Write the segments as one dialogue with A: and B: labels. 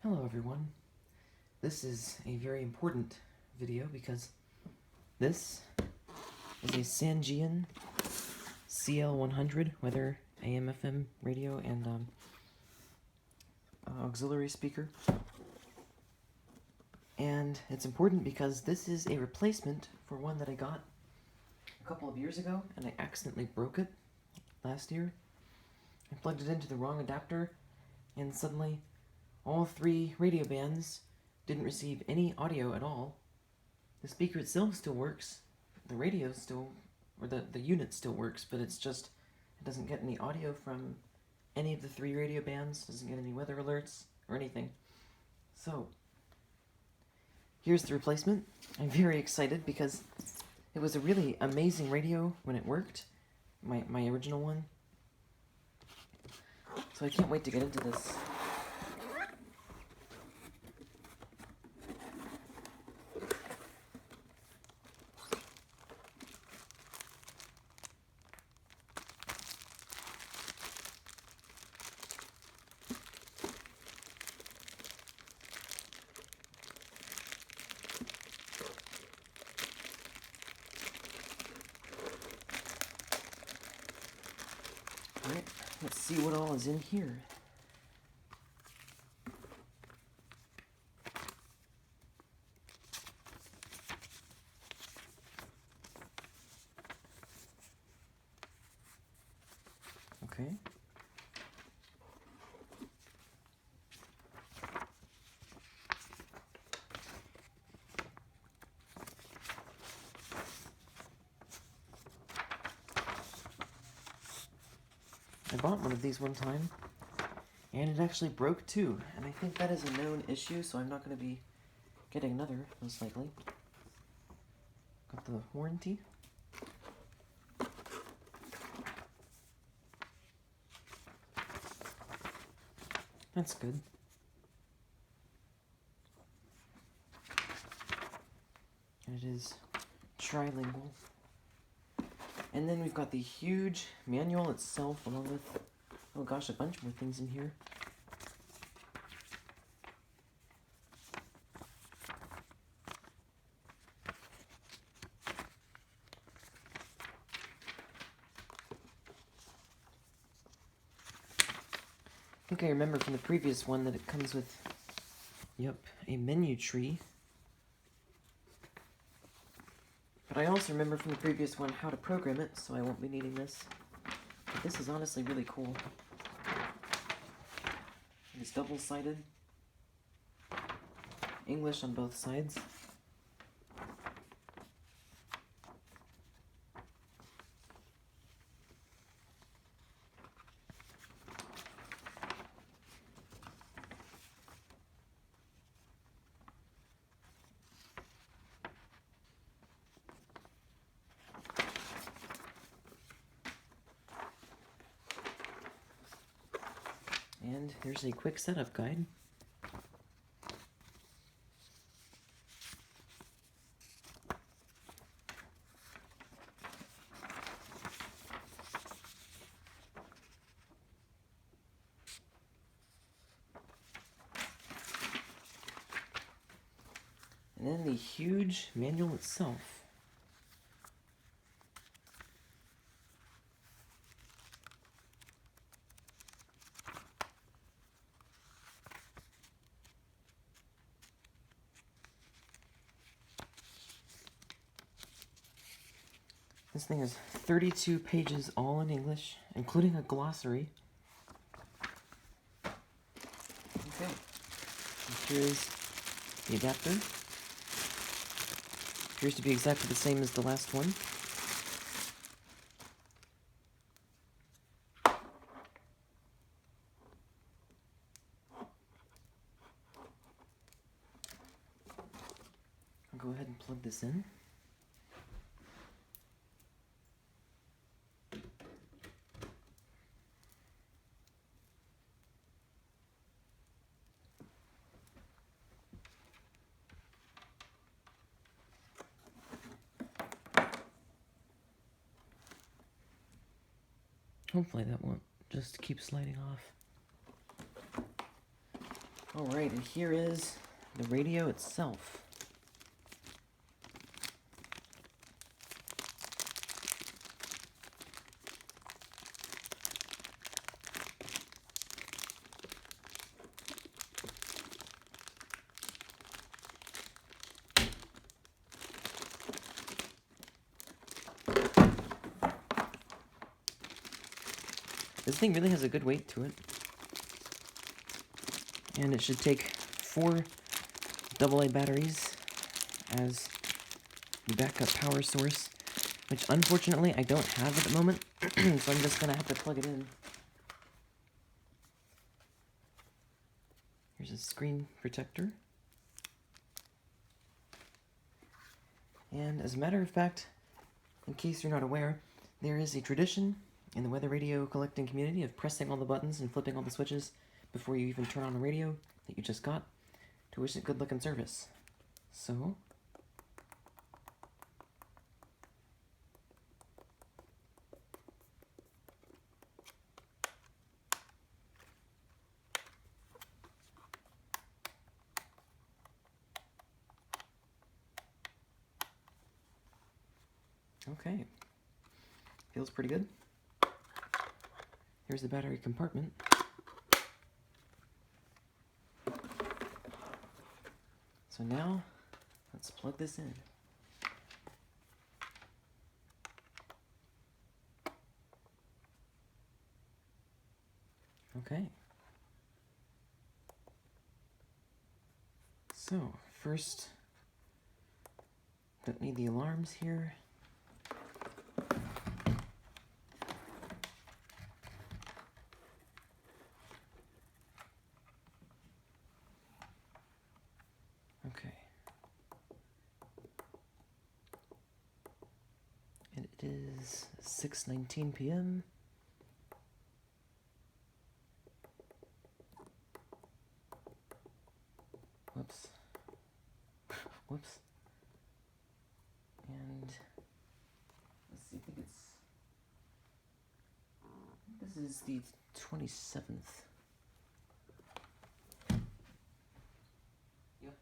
A: Hello everyone. This is a very important video because this is a Sangean CL-100 weather AM/FM radio and auxiliary speaker. And it's important because this is a replacement for one that I got a couple of years ago and I accidentally broke it last year. I plugged it into the wrong adapter and suddenly all three radio bands didn't receive any audio at all. The speaker itself still works, the radio still, or the unit still works, but it's just, it doesn't get any audio from any of the three radio bands, doesn't get any weather alerts or anything. So, here's the replacement. I'm very excited because it was a really amazing radio when it worked, my original one. So I can't wait to get into this. Alright, let's see what all is in here. Okay. I bought one of these one time, and it actually broke too, and I think that is a known issue, so I'm not going to be getting another, most likely. Got the warranty. That's good. And it is trilingual. And then we've got the huge manual itself, along with, oh gosh, a bunch more things in here. I think I remember from the previous one that it comes with, yep, a menu tree. But I also remember from the previous one how to program it, so I won't be needing this. But this is honestly really cool. It's double-sided. English on both sides. And here's a quick setup guide. And then the huge manual itself. This thing is 32 pages all in English, including a glossary. Okay, and here's the adapter. Appears to be exactly the same as the last one. I'll go ahead and plug this in. Hopefully that won't just keep sliding off. Alright, and here is the radio itself. This thing really has a good weight to it. And it should take 4 AA batteries as the backup power source, which unfortunately I don't have at the moment, so I'm just going to have to plug it in. Here's a screen protector. And as a matter of fact, in case you're not aware, there is a tradition in the weather radio collecting community of pressing all the buttons and flipping all the switches before you even turn on a radio that you just got to wish it good luck and service. So, okay, feels pretty good. Here's the battery compartment. So now, let's plug this in. Okay. So, first, don't need the alarms here. Okay. And it is 6:19 p.m. Whoops. Whoops. And let's see, I think this is the 27th. Yep.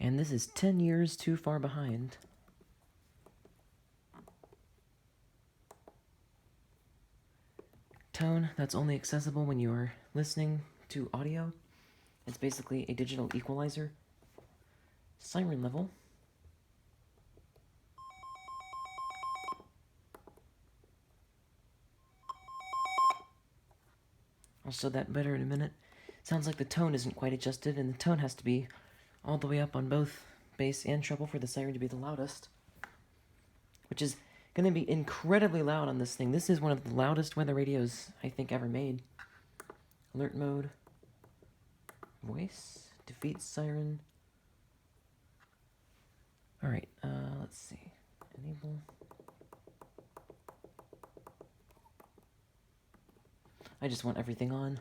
A: And this is 10 years too far behind. Tone that's only accessible when you are listening to audio. It's basically a digital equalizer. Siren level. I'll show that better in a minute. Sounds like the tone isn't quite adjusted, and the tone has to be all the way up on both bass and treble for the siren to be the loudest. Which is going to be incredibly loud on this thing. This is one of the loudest weather radios I think ever made. Alert mode. Voice. Defeat siren. Alright, let's see. Enable. I just want everything on.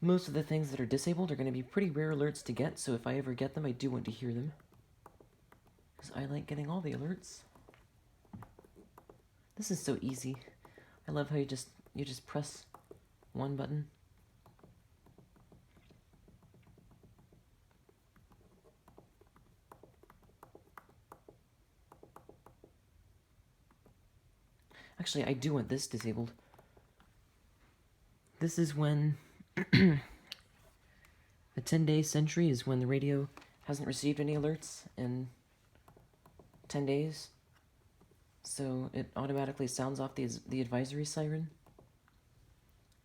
A: Most of the things that are disabled are going to be pretty rare alerts to get, so if I ever get them, I do want to hear them. Because I like getting all the alerts. This is so easy. I love how you just press one button. Actually, I do want this disabled. This is when the 10-day century is when the radio hasn't received any alerts in 10 days. So it automatically sounds off the advisory siren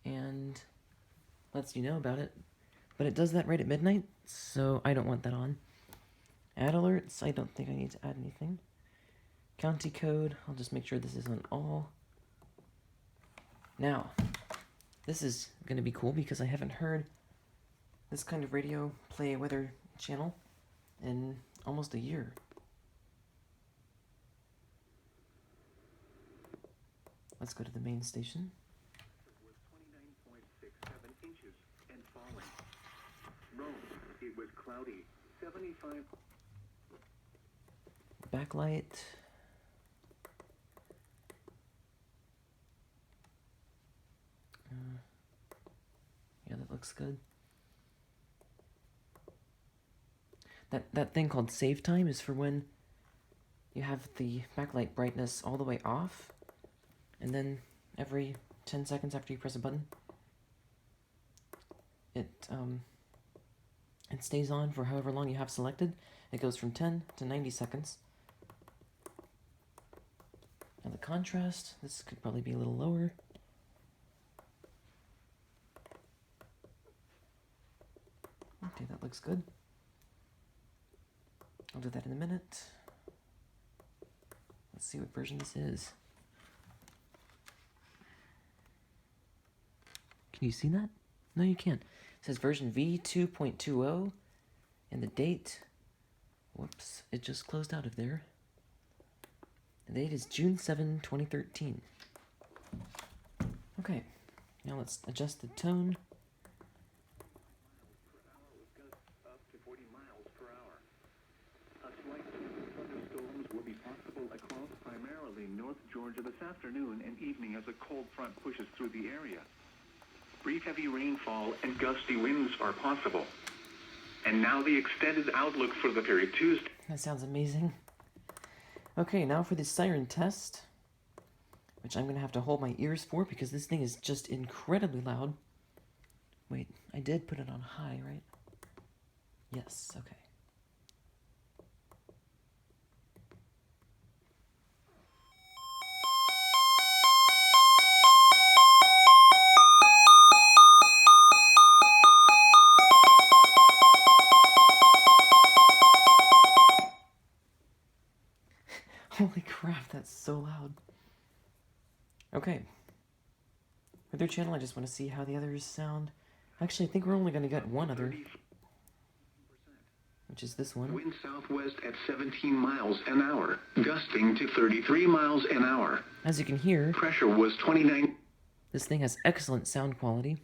A: and lets you know about it. But it does that right at midnight, so I don't want that on. Add alerts, I don't think I need to add anything. County code, I'll just make sure this is on all. Now, this is going to be cool because I haven't heard this kind of radio play a weather channel in almost a year. Let's go to the main station.
B: Was 29.67 inches and falling. Rome, it was cloudy. 75.
A: Backlight. Yeah, that looks good. That thing called save time is for when you have the backlight brightness all the way off, and then every 10 seconds after you press a button, it stays on for however long you have selected. It goes from 10 to 90 seconds. And the contrast, this could probably be a little lower. Okay, that looks good. I'll do that in a minute. Let's see what version this is. Can you see that? No, you can't. It says version V2.20, and the date, whoops, it just closed out of there. The date is June 7, 2013. Okay, now let's adjust the tone.
B: Up to 40 miles per hour. A slight thunderstorms will be possible across primarily North Georgia this afternoon and evening as a cold front pushes through the area. Brief heavy rainfall and gusty winds are possible. And now the extended outlook for the period Tuesday.
A: That sounds amazing. Okay, now for the siren test, which I'm going to have to hold my ears for because this thing is just incredibly loud. Wait, I did put it on high, right? Yes, okay. Holy crap, that's so loud. Okay. Other channel, I just want to see how the others sound. Actually, I think we're only going to get one other, which is this one.
B: Wind southwest at 17 miles an hour, gusting to 33 miles an hour.
A: As you can hear,
B: Pressure was 29.
A: this thing has excellent sound quality.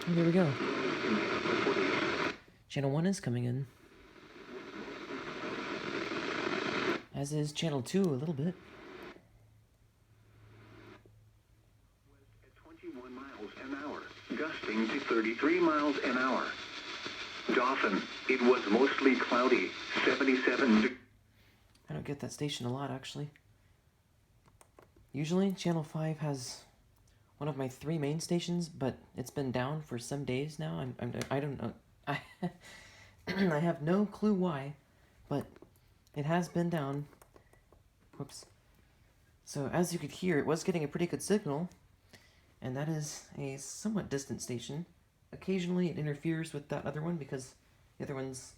A: Oh, there we go. Channel 1 is coming in. As is Channel 2 a little bit.
B: At 21 miles an hour, gusting to 33 miles an hour. Dauphin, it was mostly cloudy, 77.
A: I don't get that station a lot, actually. Usually, Channel 5 has one of my 3 main stations, but it's been down for some days now. I don't know. I have no clue why, but it has been down. Whoops. So as you could hear, it was getting a pretty good signal, and that is a somewhat distant station. Occasionally it interferes with that other one because the other one's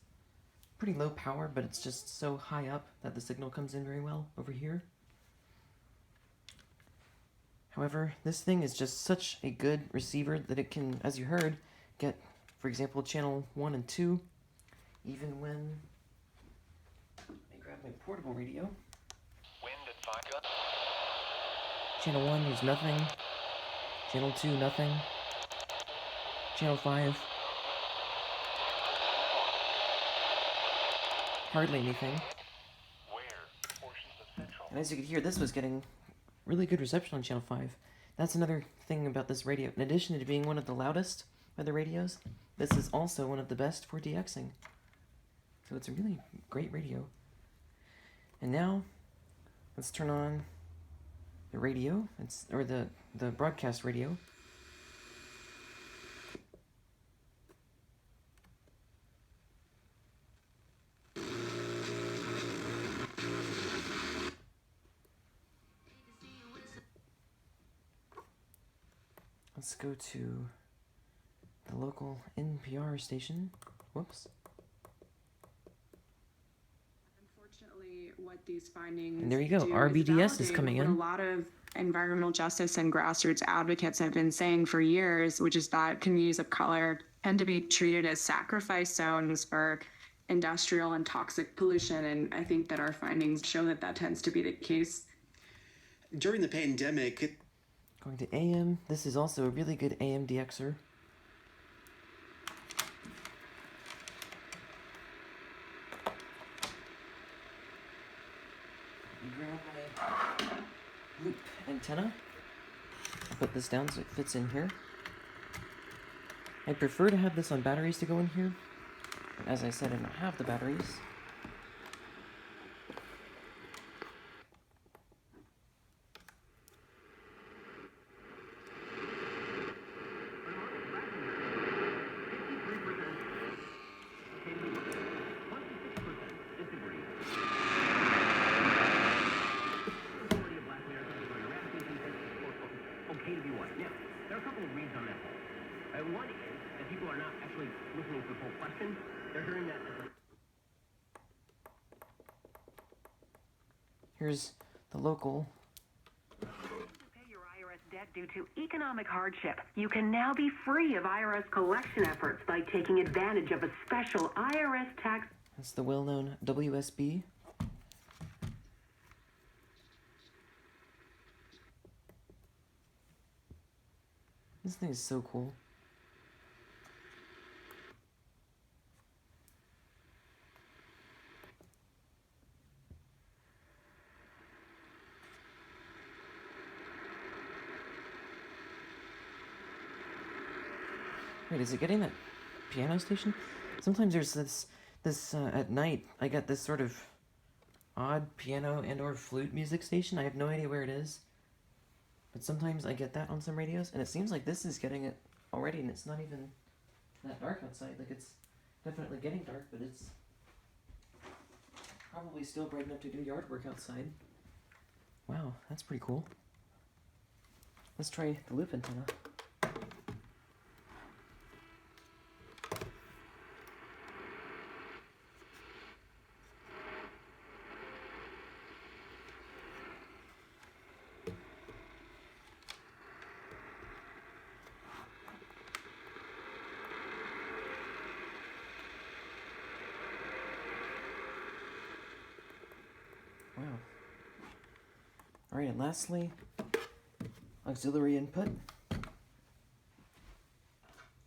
A: pretty low power, but it's just so high up that the signal comes in very well over here. However, this thing is just such a good receiver that it can, as you heard, get, for example, channel 1 and 2, even when I grab my portable radio.
B: Wind at 5 gusts.
A: Channel 1, there's nothing. Channel 2, nothing. Channel 5, hardly anything. And as you can hear, this was getting really good reception on Channel 5. That's another thing about this radio. In addition to being one of the loudest of the radios, this is also one of the best for DXing. So it's a really great radio. And now, let's turn on the radio, or the broadcast radio. Let's go to the local NPR station. Whoops.
C: Unfortunately, what these findings
A: And there you go.
C: do
A: RBDS is
C: validate
A: coming
C: what
A: in.
C: a lot of environmental justice and grassroots advocates have been saying for years, which is that communities of color tend to be treated as sacrifice zones for industrial and toxic pollution. And I think that our findings show that that tends to be the case.
D: During the pandemic,
A: Going to AM. This is also a really good AM DXer. grab my loop antenna. I'll put this down so it fits in here. I prefer to have this on batteries to go in here. But as I said, I don't have the batteries.
E: One is that people are not actually listening to the full question. They're hearing that as a...
A: Here's the local.
F: Pay your IRS debt due to economic hardship. You can now be free of IRS collection efforts by taking advantage of a special IRS tax.
A: That's the well-known WSB. This thing is so cool. Wait, is it getting that piano station? Sometimes there's this at night, I get this sort of odd piano and or flute music station. I have no idea where it is. But sometimes I get that on some radios, and it seems like this is getting it already, and it's not even that dark outside. Like, it's definitely getting dark, but it's probably still bright enough to do yard work outside. Wow, that's pretty cool. Let's try the loop antenna. Wow. Alright, and lastly, auxiliary input. I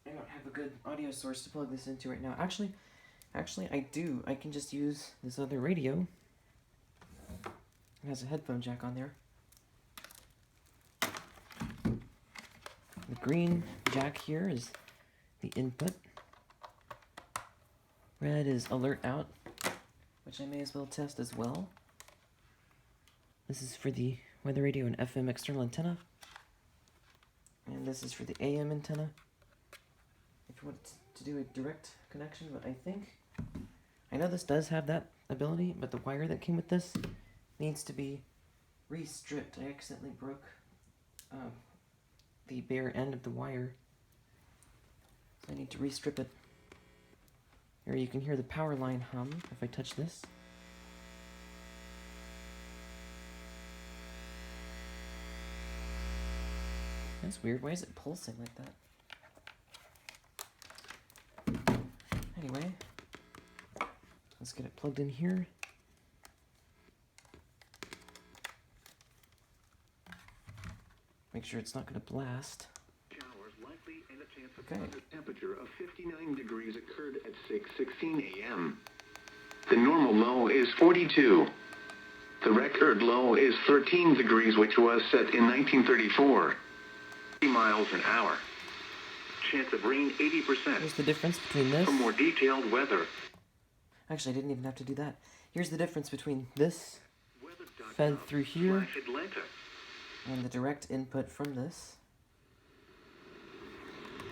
A: don't have a good audio source to plug this into right now. Actually, I do. I can just use this other radio. It has a headphone jack on there. The green jack here is the input. Red is alert out, which I may as well test as well. This is for the weather radio and FM external antenna. And this is for the AM antenna. If you want to do a direct connection, but I know this does have that ability, but the wire that came with this needs to be re-stripped. I accidentally broke the bare end of the wire. So I need to re-strip it. Here you can hear the power line hum if I touch this. That's weird. Why is it pulsing like that? Anyway, let's get it plugged in here. Make sure it's not going to blast.
B: Showers likely and a chance of
A: Okay.
B: a temperature of 59 degrees occurred at 6:16 a.m. The normal low is 42. The record low is 13 degrees, which was set in 1934. 50 miles an hour. Chance of rain 80%.
A: Here's the difference between this.
B: For more detailed weather,
A: Actually, I didn't even have to do that. Here's the difference between this
B: weather.com
A: fed through here
B: /Atlanta.
A: and the direct input from this.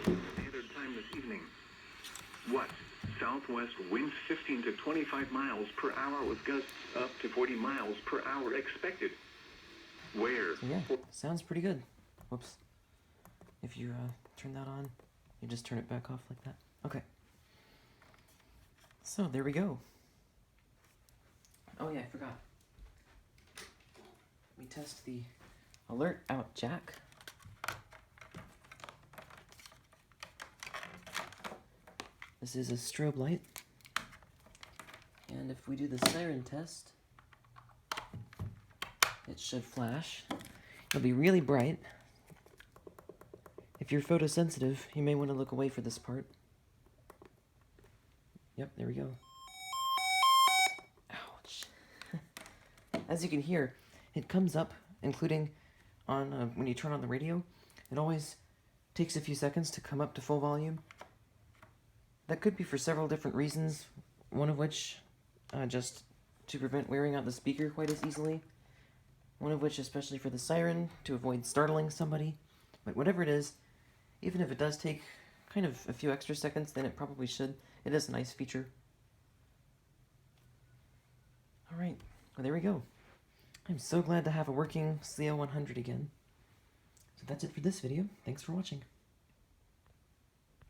B: Standard time this evening. What? Southwest winds 15 to 25 miles per hour with gusts up to 40 miles per hour expected. Where?
A: So yeah, sounds pretty good. Whoops. If you turn that on, you just turn it back off like that. Okay. So there we go. Oh yeah, I forgot. We test the alert out jack. This is a strobe light. And if we do the siren test, it should flash. It'll be really bright. If you're photosensitive, you may want to look away for this part. Yep, there we go. Ouch. as you can hear, it comes up, including on when you turn on the radio. It always takes a few seconds to come up to full volume. That could be for several different reasons, one of which just to prevent wearing out the speaker quite as easily, one of which especially for the siren, to avoid startling somebody. But whatever it is, even if it does take kind of a few extra seconds than it probably should, it is a nice feature. Alright, well there we go. I'm so glad to have a working CL-100 again. So that's it for this video. Thanks for watching.